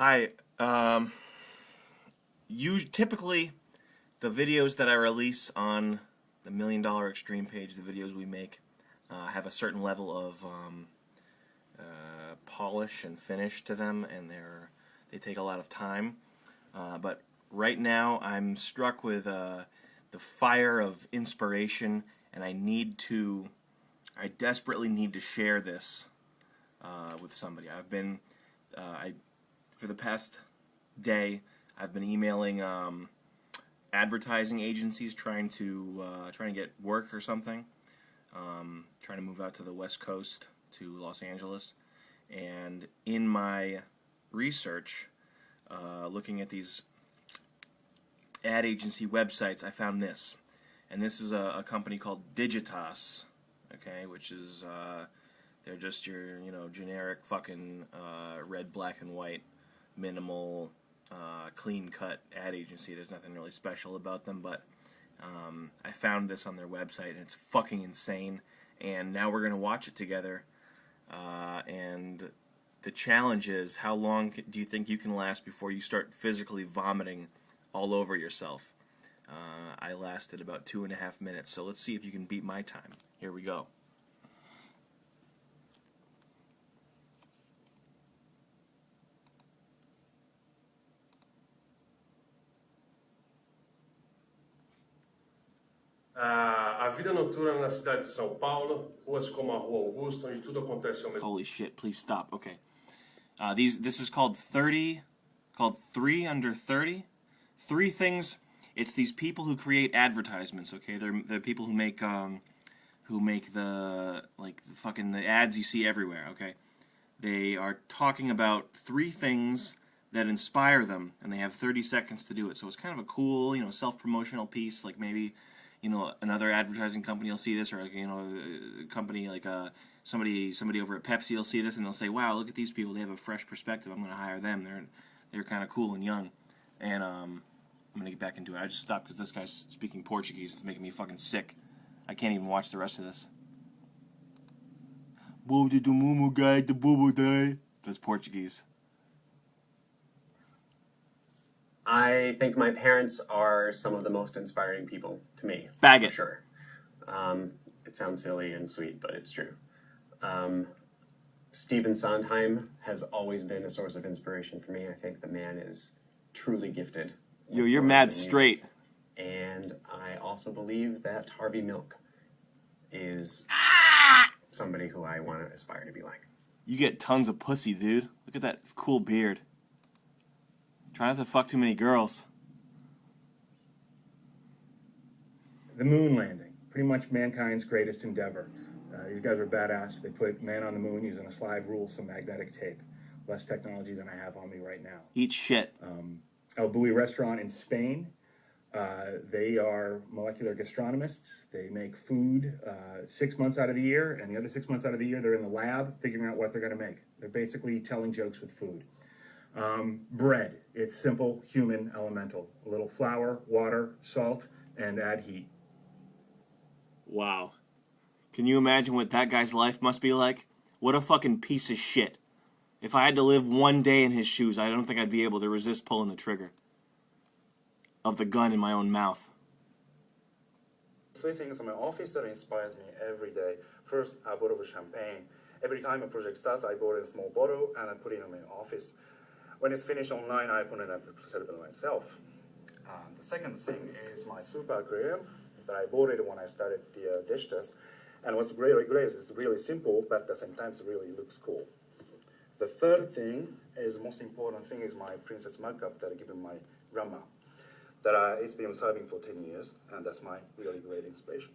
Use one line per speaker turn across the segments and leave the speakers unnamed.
Hi. Typically the videos that I release on the Million Dollar Extreme page, the videos we make, have a certain level of polish and finish to them, and they take a lot of time. But right now I'm struck with the fire of inspiration, and I desperately need to share this with somebody. For the past day, I've been emailing advertising agencies trying to get work or something. Trying to move out to the West Coast to Los Angeles, and in my research, looking at these ad agency websites, I found this, and this is a company called Digitas, okay, which is they're just your generic fucking red, black, and white, minimal, clean-cut ad agency. There's nothing really special about them, but I found this on their website, and it's fucking insane. And now we're gonna watch it together. And the challenge is, how long do you think you can last before you start physically vomiting all over yourself? I lasted about 2.5 minutes, so let's see if you can beat my time. Here we go.
A vida noturna na cidade de São Paulo, ruas como a Rua Augusta, onde tudo acontece ao mesmo.
Holy shit! Please stop. Okay, this is called 3 under 30. 3 things. It's these people who create advertisements. Okay, they're people who make the the ads you see everywhere. Okay, they are talking about 3 things that inspire them, and they have 30 seconds to do it. So it's kind of a cool, self-promotional piece. Like maybe, another advertising company will see this, or a company like somebody over at Pepsi will see this, and they'll say, "Wow, look at these people. They have a fresh perspective. I'm going to hire them. They're kind of cool and young." And I'm going to get back into it. I just stopped because this guy's speaking Portuguese. It's making me fucking sick. I can't even watch the rest of this. That's Portuguese.
I think my parents are some of the most inspiring people to me.
Bag it.
For sure. It sounds silly and sweet, but it's true. Stephen Sondheim has always been a source of inspiration for me. I think the man is truly gifted.
Yo, you're mad straight.
And I also believe that Harvey Milk is somebody who I want to aspire to be like.
You get tons of pussy, dude. Look at that cool beard. Try not to fuck too many girls.
The moon landing, pretty much mankind's greatest endeavor. These guys are badass. They put man on the moon using a slide rule, some magnetic tape. Less technology than I have on me right now.
Eat shit.
El Bulli restaurant in Spain. They are molecular gastronomists. They make food 6 months out of the year, and the other 6 months out of the year they're in the lab figuring out what they're going to make. They're basically telling jokes with food. Bread. It's simple, human, elemental. A little flour, water, salt, and add heat.
Wow. Can you imagine what that guy's life must be like? What a fucking piece of shit. If I had to live one day in his shoes, I don't think I'd be able to resist pulling the trigger of the gun in my own mouth.
3 things in my office that inspires me every day. First, a bottle of champagne. Every time a project starts, I bought a small bottle and I put it in my office. When it's finished online, I put it up to celebrate myself. The second thing is my super aquarium that I bought it when I started the dish test. And what's really great is it's really simple, but at the same time it really looks cool. The third thing is the most important thing is my princess mug cup that I give my grandma. That it's been serving for 10 years, and that's my really great inspiration.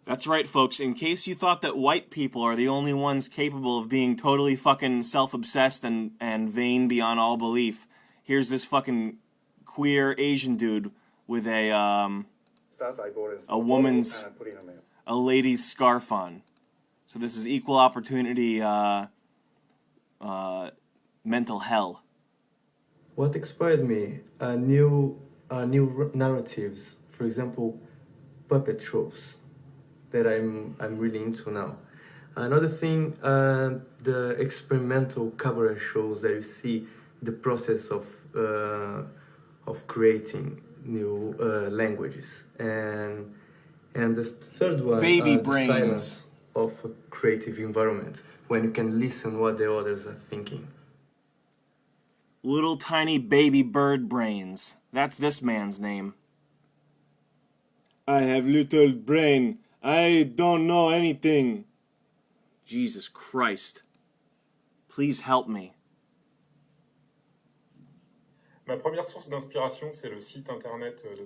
That's right, folks. In case you thought that white people are the only ones capable of being totally fucking self-obsessed and vain beyond all belief, here's this fucking queer Asian dude with a woman's, a lady's scarf on. So this is equal opportunity mental hell.
What inspired me are new narratives. For example, puppet shows that I'm really into now. Another thing, the experimental cabaret shows that you see the process of creating new languages, and the third one,
Baby
the
brains.
silence of a creative environment when you can listen what the others are thinking.
Little tiny baby bird brains. That's this man's name. I have little brain. I don't know anything. Jesus Christ. Please help me.
Ma première source d'inspiration, c'est le site internet de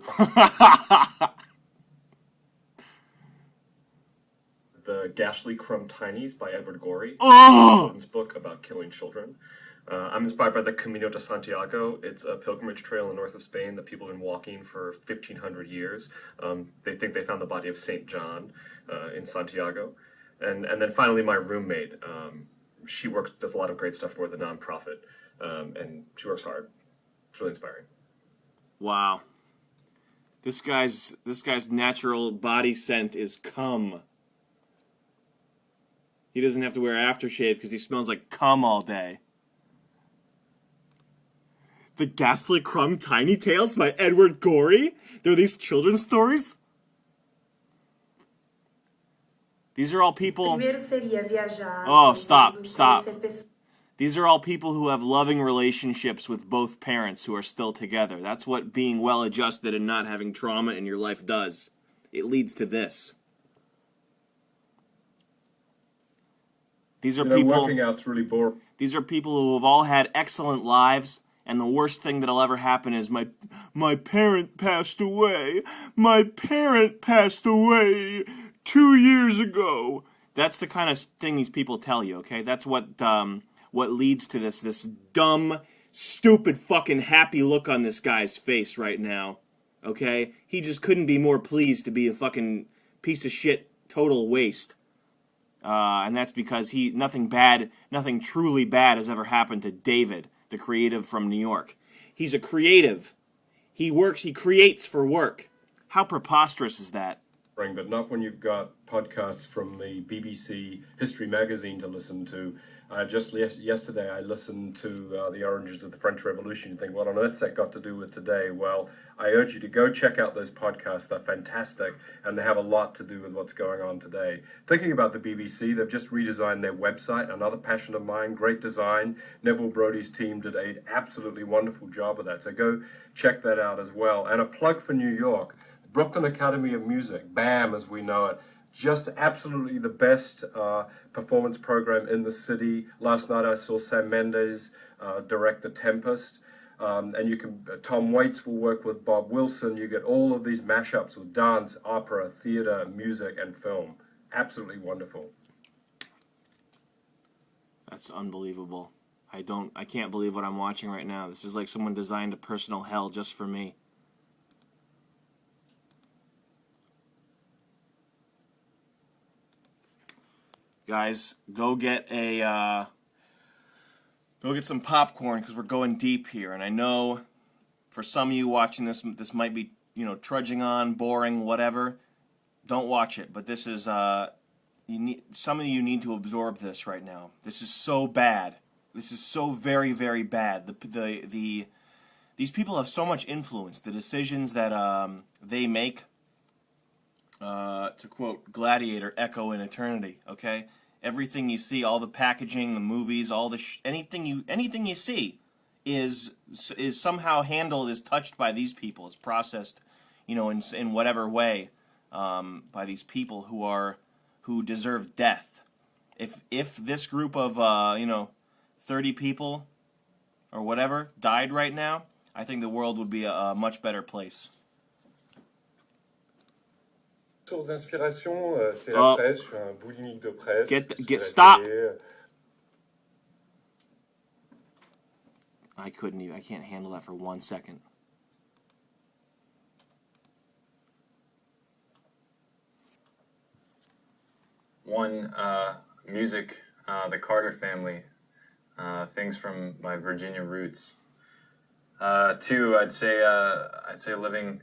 The Ghastly Crumb Tinies by Edward Gorey.
Oh!
His book about killing children. I'm inspired by the Camino de Santiago. It's a pilgrimage trail in the north of Spain that people have been walking for 1,500 years. They think they found the body of St. John in Santiago. And then finally, my roommate, she does a lot of great stuff for the nonprofit, and she works hard. It's really inspiring.
Wow. This guy's natural body scent is cum. He doesn't have to wear aftershave because he smells like cum all day. The Ghastly Crumb Tiny Tales by Edward Gorey? They're these children's stories? These are all people... Oh, stop. These are all people who have loving relationships with both parents who are still together. That's what being well-adjusted and not having trauma in your life does. It leads to this. These are people...
Working out's really boring.
These are people who have all had excellent lives, and the worst thing that'll ever happen is my parent passed away. My parent passed away 2 years ago. That's the kind of thing these people tell you, okay? That's what leads to this dumb, stupid, fucking happy look on this guy's face right now, okay? He just couldn't be more pleased to be a fucking piece of shit, total waste. And that's because nothing truly bad has ever happened to David, the creative from New York. He's a creative. He creates for work. How preposterous is that?
But not when you've got podcasts from the BBC History Magazine to listen to. Just yesterday I listened to The Origins of the French Revolution. You think, what on earth's that got to do with today? Well, I urge you to go check out those podcasts. They're fantastic, and they have a lot to do with what's going on today. Thinking about the BBC, they've just redesigned their website. Another passion of mine, great design. Neville Brody's team did an absolutely wonderful job of that. So go check that out as well. And a plug for New York. Brooklyn Academy of Music, BAM as we know it, just absolutely the best performance program in the city. Last night I saw Sam Mendes direct The Tempest, and Tom Waits will work with Bob Wilson. You get all of these mashups with dance, opera, theater, music, and film. Absolutely wonderful.
That's unbelievable. I can't believe what I'm watching right now. This is like someone designed a personal hell just for me. Guys, go get some popcorn because we're going deep here. And I know for some of you watching this might be, trudging on, boring, whatever. Don't watch it. But this is some of you need to absorb this right now. This is so bad. This is so very, very bad. These people have so much influence. The decisions that they make. To quote Gladiator, echo in eternity, okay? Everything you see, all the packaging, the movies, all the anything you see is somehow handled, is touched by these people. It's processed, in whatever way by these people who deserve death. If this group of 30 people or whatever died right now, I think the world would be a much better place.
Source d'inspiration, c'est la presse. Je suis un boulimique de presse.
Stop! I can't handle that for 1 second.
One, music, the Carter family, things from my Virginia roots. Two, I'd say living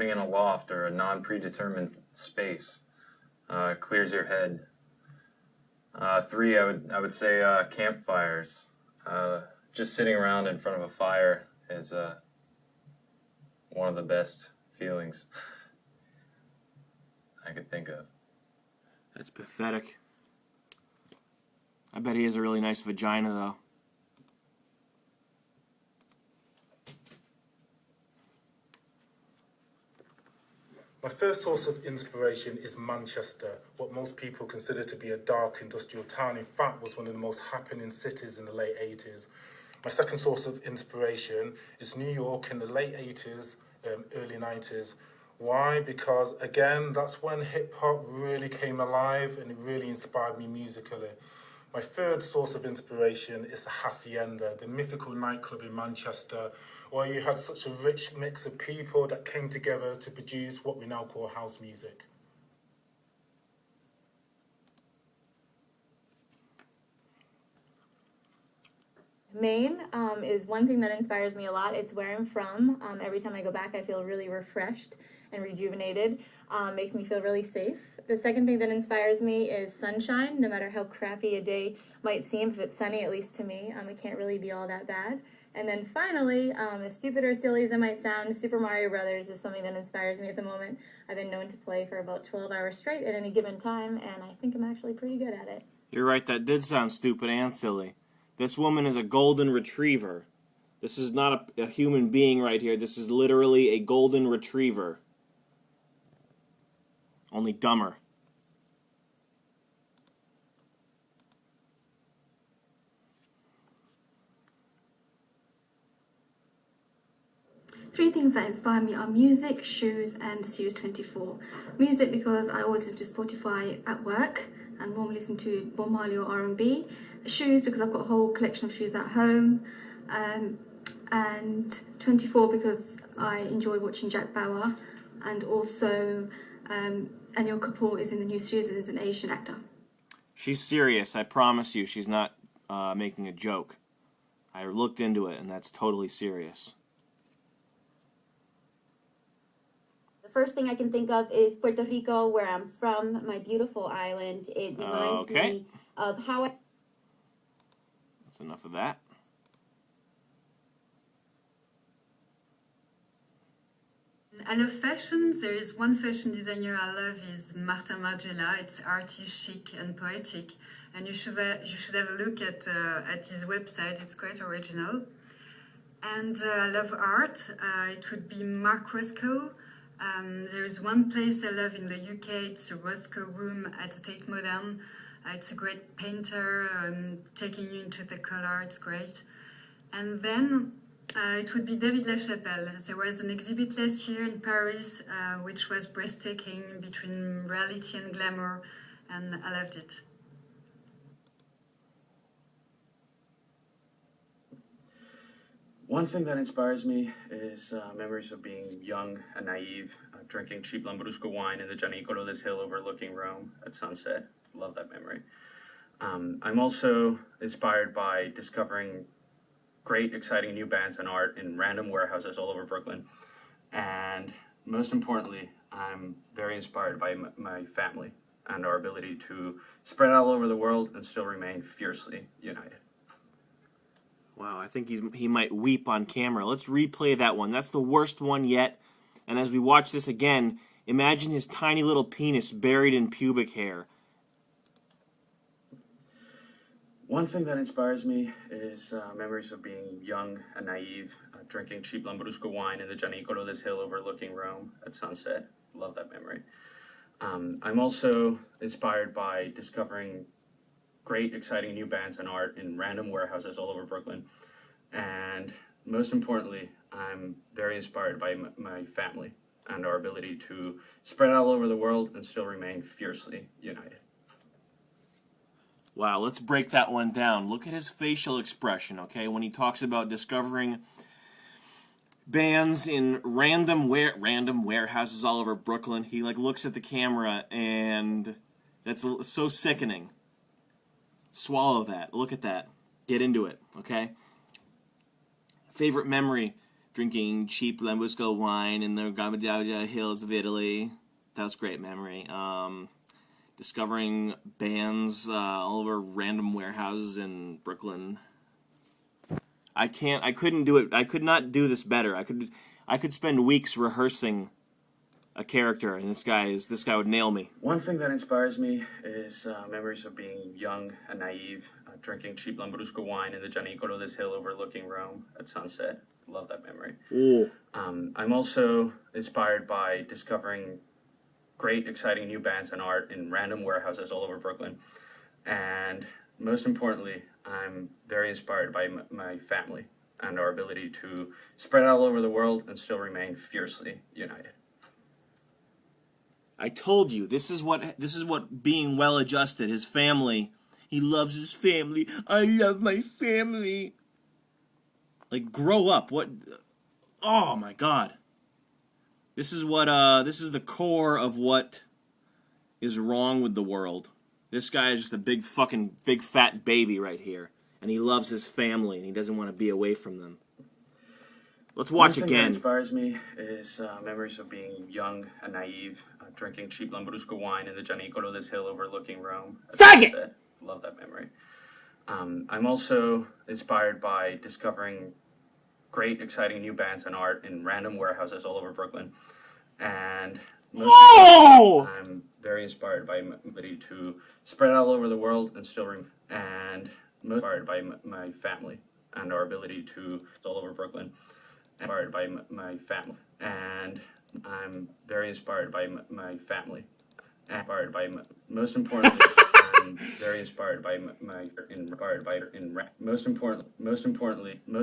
in a loft or a non-predetermined space clears your head.
Three, I would say campfires. Just sitting around in front of a fire is one of the best feelings I could think of.
That's pathetic. I bet he has a really nice vagina, though.
My first source of inspiration is Manchester, what most people consider to be a dark industrial town. In fact, was one of the most happening cities in the late 80s. My second source of inspiration is New York in the late 80s, early 90s. Why? Because, again, that's when hip-hop really came alive and it really inspired me musically. My third source of inspiration is the Hacienda, the mythical nightclub in Manchester, where you had such a rich mix of people that came together to produce what we now call house music.
Maine is one thing that inspires me a lot. It's where I'm from. Every time I go back, I feel really refreshed and rejuvenated. Makes me feel really safe. The second thing that inspires me is sunshine. No matter how crappy a day might seem, if it's sunny, at least to me, it can't really be all that bad. And then finally, as stupid or silly as it might sound, Super Mario Brothers is something that inspires me at the moment. I've been known to play for about 12 hours straight at any given time, and I think I'm actually pretty good at it.
You're right, that did sound stupid and silly. This woman is a golden retriever. This is not a human being right here. This is literally a golden retriever. Only dumber.
Three things that inspire me are music, shoes, and the Series 24. Music because I always listen to Spotify at work and normally listen to Bob Marley or R&B. Shoes because I've got a whole collection of shoes at home. And 24 because I enjoy watching Jack Bauer. And also Anil Kapoor is in the new series and is an Asian actor.
She's serious, I promise you. She's not making a joke. I looked into it, and that's totally serious.
The first thing I can think of is Puerto Rico, where I'm from, my beautiful island. It reminds me of how I...
That's enough of that.
I love fashion. There is one fashion designer I love is Martin Margiela. It's arty, chic, and poetic. And you should have a look at his website. It's quite original. And I love art. It would be Mark Roscoe. There is one place I love in the UK. It's the Rothko Room at the Tate Modern. It's a great painter, taking you into the color. It's great. And then it would be David LaChapelle. There was an exhibit last year in Paris, which was breathtaking between reality and glamour, and I loved it.
One thing that inspires me is memories of being young and naive, drinking cheap Lambrusco wine in the Gianicolo's Hill overlooking Rome at sunset. Love that memory. I'm also inspired by discovering great, exciting new bands and art in random warehouses all over Brooklyn. And most importantly, I'm very inspired by my family and our ability to spread all over the world and still remain fiercely united.
Wow, I think he might weep on camera. Let's replay that one. That's the worst one yet. And as we watch this again, imagine his tiny little penis buried in pubic hair.
One thing that inspires me is memories of being young and naive, drinking cheap Lambrusco wine in the Gianicolo's Hill overlooking Rome at sunset. Love that memory. I'm also inspired by discovering great, exciting new bands and art in random warehouses all over Brooklyn. And most importantly, I'm very inspired by my family and our ability to spread all over the world and still remain fiercely united.
Wow, let's break that one down. Look at his facial expression, okay? When he talks about discovering bands in random warehouses all over Brooklyn, he looks at the camera, and that's so sickening. Swallow that. Look at that. Get into it, okay? Favorite memory, drinking cheap Lambrusco wine in the Gambardella hills of Italy. That was a great memory. discovering bands all over random warehouses in Brooklyn. I couldn't do it. I could not do this better. I could spend weeks rehearsing a character, and this guy would nail me.
One thing that inspires me is memories of being young and naive, drinking cheap Lambrusco wine in the Gianicolo Hill overlooking Rome at sunset. Love that memory.
Ooh.
I'm also inspired by discovering great, exciting new bands and art in random warehouses all over Brooklyn. And most importantly, I'm very inspired by my family and our ability to spread out all over the world and still remain fiercely united.
I told you, this is what being well-adjusted, his family. He loves his family. I love my family. Like, grow up. What? Oh my God. This is the core of what is wrong with the world. This guy is just a big fat baby right here. And he loves his family and he doesn't want to be away from them. Let's watch
One thing
again.
that inspires me is memories of being young and naive, drinking cheap Lambrusco wine in the Gianicolo Hill overlooking Rome.
Faggot!
Love that memory. I'm also inspired by discovering great, exciting new bands and art in random warehouses all over Brooklyn. And I'm very inspired by my ability to spread out all over the world and still and most inspired by my family and our ability to all over Brooklyn. Inspired by my family, and I'm very inspired by my family. Inspired by most importantly, I'm very inspired by most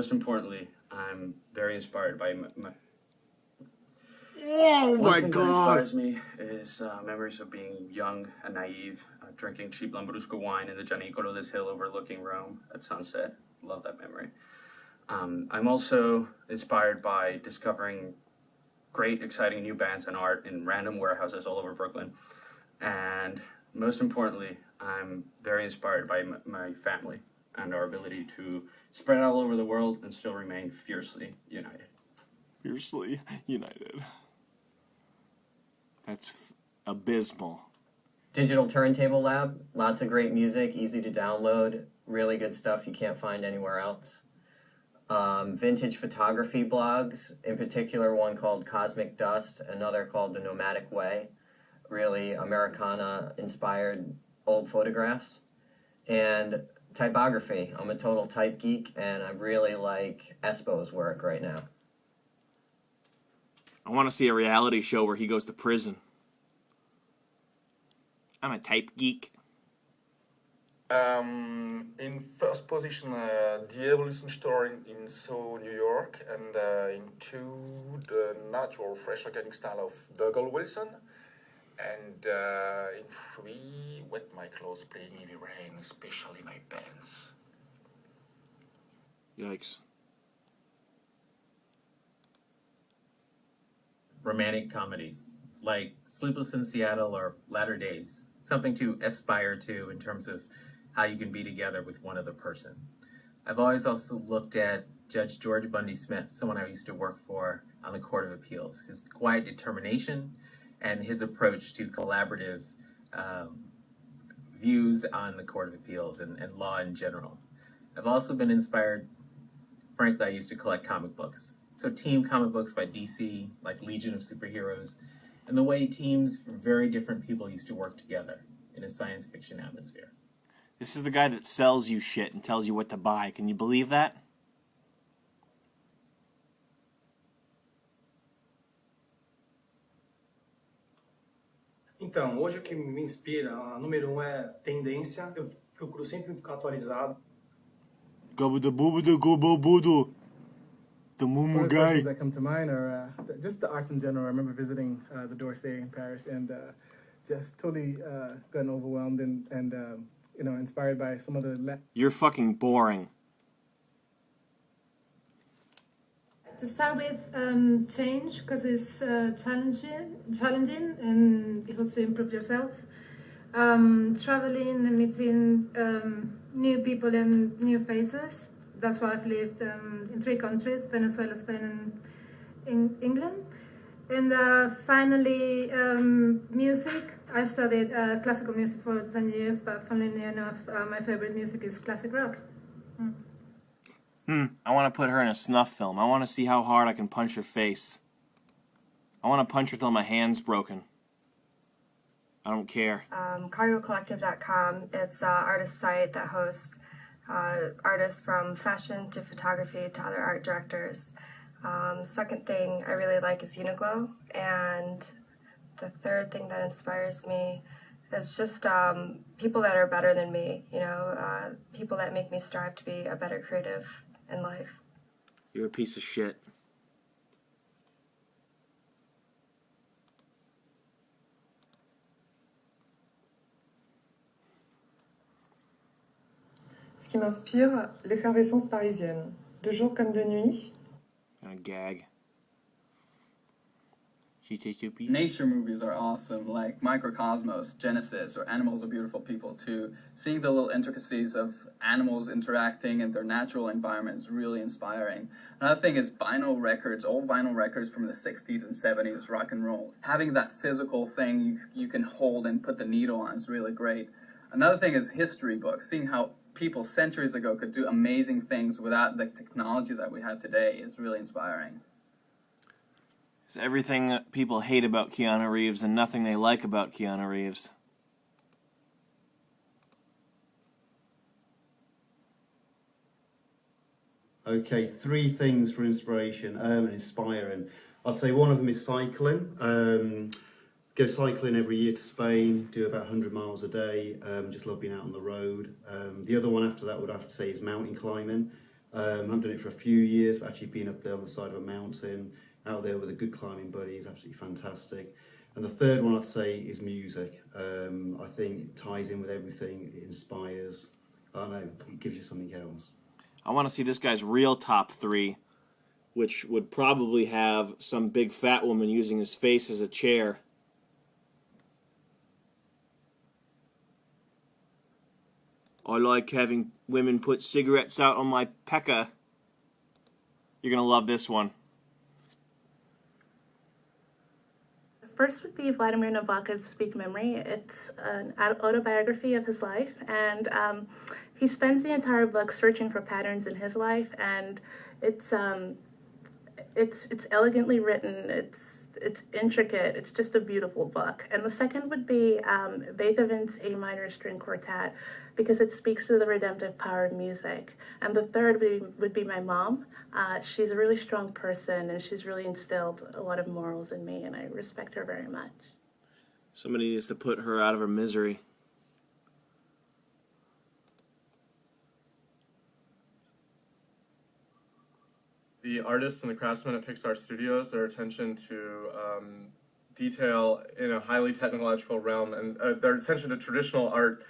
importantly, I'm very inspired by my.
Oh my
One thing
God!
that inspires me is memories of being young and naive, drinking cheap Lambrusco wine in the Gianicolo Hill overlooking Rome at sunset. Love that memory. I'm also inspired by discovering great, exciting new bands and art in random warehouses all over Brooklyn. And most importantly, I'm very inspired by my family and our ability to spread out all over the world and still remain fiercely united.
Fiercely united. That's abysmal.
Digital Turntable Lab, lots of great music, easy to download, really good stuff you can't find anywhere else. Vintage photography blogs, in particular one called Cosmic Dust, another called The Nomadic Way, really Americana-inspired old photographs. And typography, I'm a total type geek, and I really like Espo's work right now.
I want to see a reality show where he goes to prison. I'm a type geek.
In first position, the Evolution store in Soho, New York, and in two, the natural, fresh, organic style of Dougal Wilson, and in three, Wet My Clothes, Playing in the Rain, especially my pants.
Yikes.
Romantic comedies, like Sleepless in Seattle or Latter Days, something to aspire to in terms of how you can be together with one other person. I've always also looked at Judge George Bundy Smith, someone I used to work for on the Court of Appeals. His quiet determination and his approach to collaborative views on the Court of Appeals and law in general. I've also been inspired, frankly, I used to collect comic books. So team comic books by DC, like Legion of Superheroes, and the way teams from very different people used to work together in a science fiction atmosphere.
This is the guy that sells you shit and tells you what to buy. Can you believe that?
Então, hoje o que me inspira, a número 1 é tendência. Eu procuro sempre ficar atualizado.
Gabudabubudu. The Mumu
One of the
guy.
questions that come to mind are just the arts in general. I remember visiting the d'Orsay in Paris and just totally gotten overwhelmed and you know, inspired by some of the...
You're fucking boring.
To start with, change, because it's challenging and it helps you improve yourself. Traveling and meeting new people and new faces. That's why I've lived in 3 countries, Venezuela, Spain, and in England. And finally, music. I studied classical music for 10 years, but funnily enough, my favorite music is classic rock.
I want to put her in a snuff film. I want to see how hard I can punch her face. I want to punch her till my hand's broken. I don't care.
CargoCollective.com. It's an artist site that hosts artists from fashion to photography to other art directors. Second thing I really like is Uniqlo. And the third thing that inspires me is just people that are better than me, you know, people that make me strive to be a better creative in life.
You're a piece of shit.
Ce qui m'inspire, l'effervescence parisienne. De jour comme de nuit.
A gag.
Nature movies are awesome, like Microcosmos, Genesis, or Animals Are Beautiful People too. Seeing the little intricacies of animals interacting in their natural environment is really inspiring. Another thing is vinyl records, old vinyl records from the 60s and 70s, rock and roll. Having that physical thing you can hold and put the needle on is really great. Another thing is history books, seeing how people centuries ago could do amazing things without the technology that we have today is really inspiring.
It's everything that people hate about Keanu Reeves and nothing they like about Keanu Reeves.
Okay, 3 things for inspiration and inspiring. I'd say one of them is cycling. Go cycling every year to Spain, do about 100 miles a day, just love being out on the road. The other one after that would have to say is mountain climbing. I haven't done it for a few years, but actually being up there on the side of a mountain, out there with a good climbing buddy is absolutely fantastic. And the third one I'd say is music. I think it ties in with everything, it inspires. I don't know, it gives you something else.
I want to see this guy's real top 3, which would probably have some big fat woman using his face as a chair. I like having women put cigarettes out on my pecker. You're going to love this one.
First would be Vladimir Nabokov's Speak Memory. It's an autobiography of his life, and he spends the entire book searching for patterns in his life, and it's elegantly written. It's intricate. It's just a beautiful book. And the second would be Beethoven's A minor string quartet, because it speaks to the redemptive power of music. And the third would be my mom. She's a really strong person, and she's really instilled a lot of morals in me, and I respect her very much.
Somebody needs to put her out of her misery.
The artists and the craftsmen at Pixar Studios, their attention to detail in a highly technological realm, and their attention to traditional art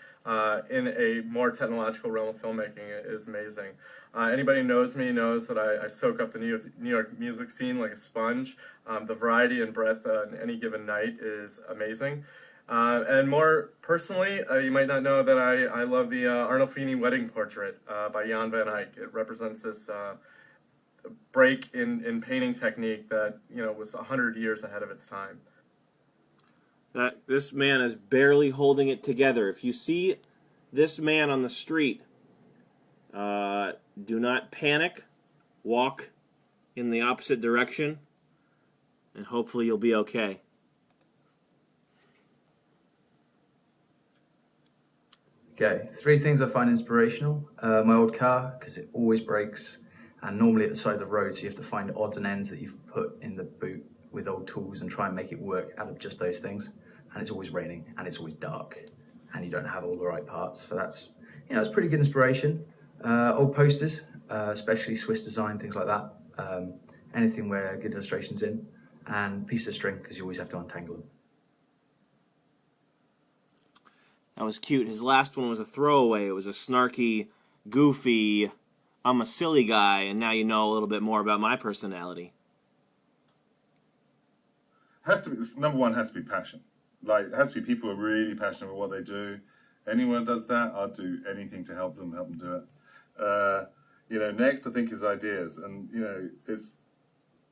in a more technological realm of filmmaking is amazing. Anybody who knows me knows that I soak up the New York music scene like a sponge. The variety and breadth on any given night is amazing. And more personally, you might not know that I love the Arnolfini Wedding Portrait by Jan van Eyck. It represents this break in painting technique that was 100 years ahead of its time.
This man is barely holding it together. If you see this man on the street, do not panic. Walk in the opposite direction, and hopefully you'll be okay.
Okay, 3 things I find inspirational. My old car, because it always breaks, and normally at the side of the road, so you have to find odds and ends that you've put in the boot with old tools and try and make it work out of just those things. And it's always raining, and it's always dark, and you don't have all the right parts. So that's, it's pretty good inspiration. Old posters, especially Swiss design, things like that. Anything where good illustration's in, and pieces of string, because you always have to untangle them.
That was cute. His last one was a throwaway. It was a snarky, goofy, I'm a silly guy, and now you know a little bit more about my personality.
Number one has to be passion. Like, it has to be people who are really passionate about what they do. Anyone does that, I'll do anything to help them do it. Next I think is ideas, and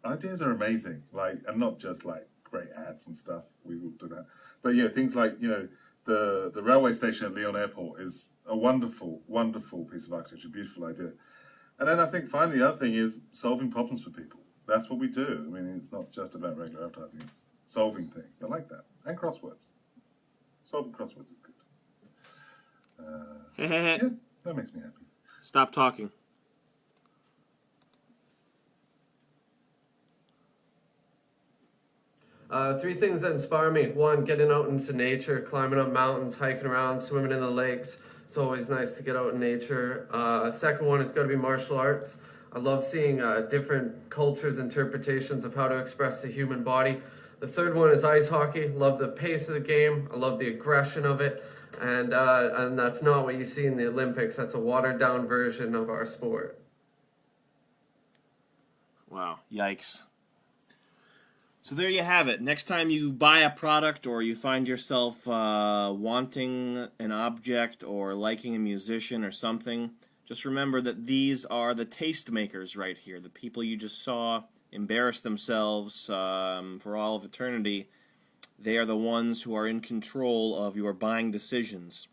ideas are amazing. Like, and not just like great ads and stuff. We will do that. But yeah, things like, the railway station at Lyon Airport is a wonderful, wonderful piece of architecture, beautiful idea. And then I think finally the other thing is solving problems for people. That's what we do. I mean, it's not just about regular advertising, it's solving things. I like that. And crosswords. Solving crosswords is good. Yeah, that makes me happy.
Stop talking.
Three things that inspire me. One, getting out into nature, climbing up mountains, hiking around, swimming in the lakes. It's always nice to get out in nature. Second one is got to be martial arts. I love seeing different cultures' interpretations of how to express the human body. The third one is ice hockey. Love the pace of the game. I love the aggression of it. And that's not what you see in the Olympics. That's a watered-down version of our sport.
Wow, yikes. So there you have it. Next time you buy a product or you find yourself wanting an object or liking a musician or something, just remember that these are the tastemakers right here. The people you just saw embarrass themselves for all of eternity. They are the ones who are in control of your buying decisions.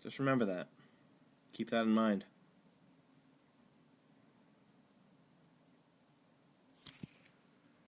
Just remember that. Keep that in mind.